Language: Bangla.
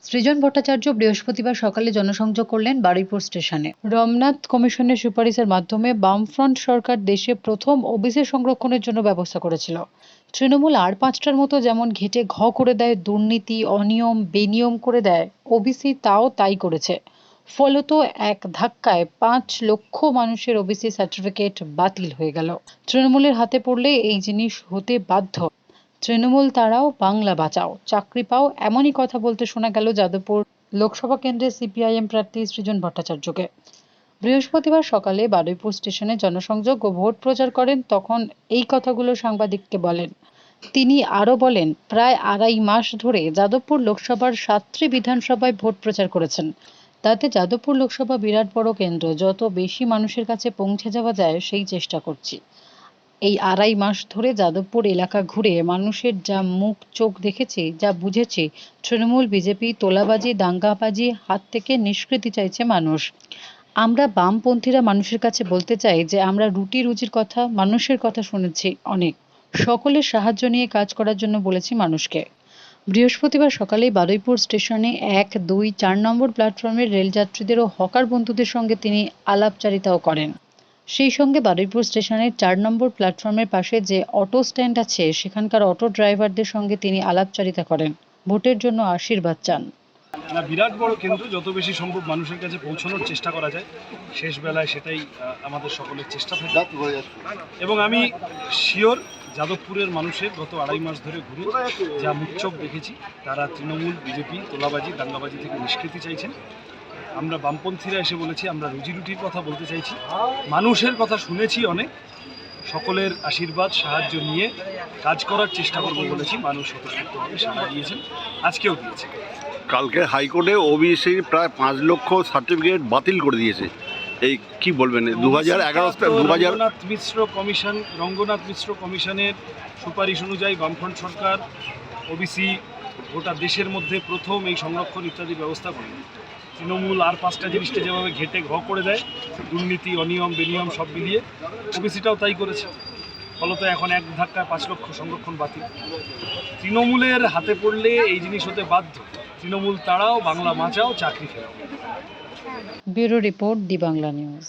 সৃজন ভট্টাচার্য বৃহস্পতিবার সকালে জনসংযোগ করলেন বারুইপুর স্টেশনে। রমনাথ কমিশনের সুপারিশের মাধ্যমে বামফ্রন্ট সরকার দেশে প্রথম ওবিসি সংরক্ষণের জন্য ব্যবস্থা করেছিল। তৃণমূল আর পাঁচটার মতো যেমন ঘেটে ঘ করে দেয়, দুর্নীতি, অনিয়ম, বেনিয়ম করে দেয়, ওবিসি তাও তাই করেছে। ফলত এক ধাক্কায় ৫ লক্ষ মানুষের ওবিসি সার্টিফিকেট বাতিল হয়ে গেল। তৃণমূলের হাতে পড়লে এই জিনিস হতে বাধ্য। তৃণমূল তাড়াও, বাংলা বাঁচাও, চাকরি পাও, এমনই কথা বলতে শোনা গেল যাদবপুর লোকসভা কেন্দ্রের সিপিআইএম প্রার্থী সৃজন ভট্টাচার্যকে। বৃহস্পতিবার সকালে বারুইপুর স্টেশনে জনসংযোগ ও ভোট প্রচার করেন, তখন এই কথাগুলো সাংবাদিককে বলেন। তিনি আরও বলেন, প্রায় ২.৫ মাস ধরে যাদবপুর লোকসভার ৭টি বিধানসভায় ভোট প্রচার করেছেন। তাতে যাদবপুর লোকসভা বিরাট বড় কেন্দ্র, যত বেশি মানুষের কাছে পৌঁছে যাওয়া যায় সেই চেষ্টা করছি। এই ২.৫ মাস ধরে যাদবপুর এলাকা ঘুরে মানুষের যা মুখ চোখ দেখেছি, যা বুঝেছি, তৃণমূল বিজেপি তোলাবাজি দাঙ্গাবাজি হাত থেকে নিষ্কৃতি চাইছে মানুষ। আমরা বামপন্থীরা মানুষের কাছে বলতে চাই যে আমরা রুটি রুজির কথা, মানুষের কথা শুনেছি অনেক। সকলের সাহায্য নিয়ে কাজ করার জন্য বলেছি মানুষকে। বৃহস্পতিবার সকালেই বারুইপুর স্টেশনে ১, ২, ৪ নম্বর প্ল্যাটফর্মের রেলযাত্রীদের ও হকার বন্ধুদের সঙ্গে তিনি আলাপচারিতাও করেন। সেই সঙ্গে বারুইপুর স্টেশনের ৪ নম্বর প্ল্যাটফর্মের পাশে যে অটো স্ট্যান্ড আছে সেখানকার অটো ড্রাইভারদের সঙ্গে তিনি আলাপচারিতা করেন, ভোটের জন্য আশীর্বাদ চান। বিরাট বড় কেন্দ্র, যত বেশি সম্ভব মানুষের কাছে পৌঁছানোর চেষ্টা করা যায়, শেষ বেলায় সেটাই আমাদের সকলের চেষ্টা থাকে। এবং আমি শিওর যাদবপুরের মানুষের গত ২.৫ মাস ধরে ঘুরে যা মুখচোখ দেখেছি, তারা তৃণমূল বিজেপি তোলাবাজি দাঙ্গাবাজি থেকে নিষ্কৃতি চাইছেন। আমরা বামপন্থীরা এসে বলেছি আমরা রুজি রুটির কথা বলতে চাইছি, মানুষের কথা শুনেছি অনেক, সকলের আশীর্বাদ সাহায্য নিয়ে কাজ করার চেষ্টা করবো বলেছি। মানুষ স্বতঃস্ফূর্তভাবে সাড়া দিয়েছেন, আজকেও দিয়েছে। কালকে হাইকোর্টে ওবিসি প্রায় ৫ লক্ষ সার্টিফিকেট বাতিল করে দিয়েছে, এই কি বলবেন? 2011 রঙ্গনাথ মিশ্র কমিশনের সুপারিশ অনুযায়ী বামফ্রন্ট সরকার ওবিসি গোটা দেশের মধ্যে প্রথম এই সংরক্ষণ ইত্যাদি ব্যবস্থা করে। তৃণমূল আর ৫টা জিনিসটা যেভাবে ঘেটে ঘ করে দেয়, দুর্নীতি, অনিয়ম, বেনিয়ম সব মিলিয়ে ওবিসিটাও তাই করেছে। ফলত এখন এক ধাক্কায় ৫ লক্ষ সংরক্ষণ বাতিল। তৃণমূলের হাতে পড়লে এই জিনিস হতে বাধ্য। তৃণমূল তাড়াও, বাংলা বাঁচাও, চাকরি ফেরাও। ব্যুরো রিপোর্ট, দি বাংলা নিউজ।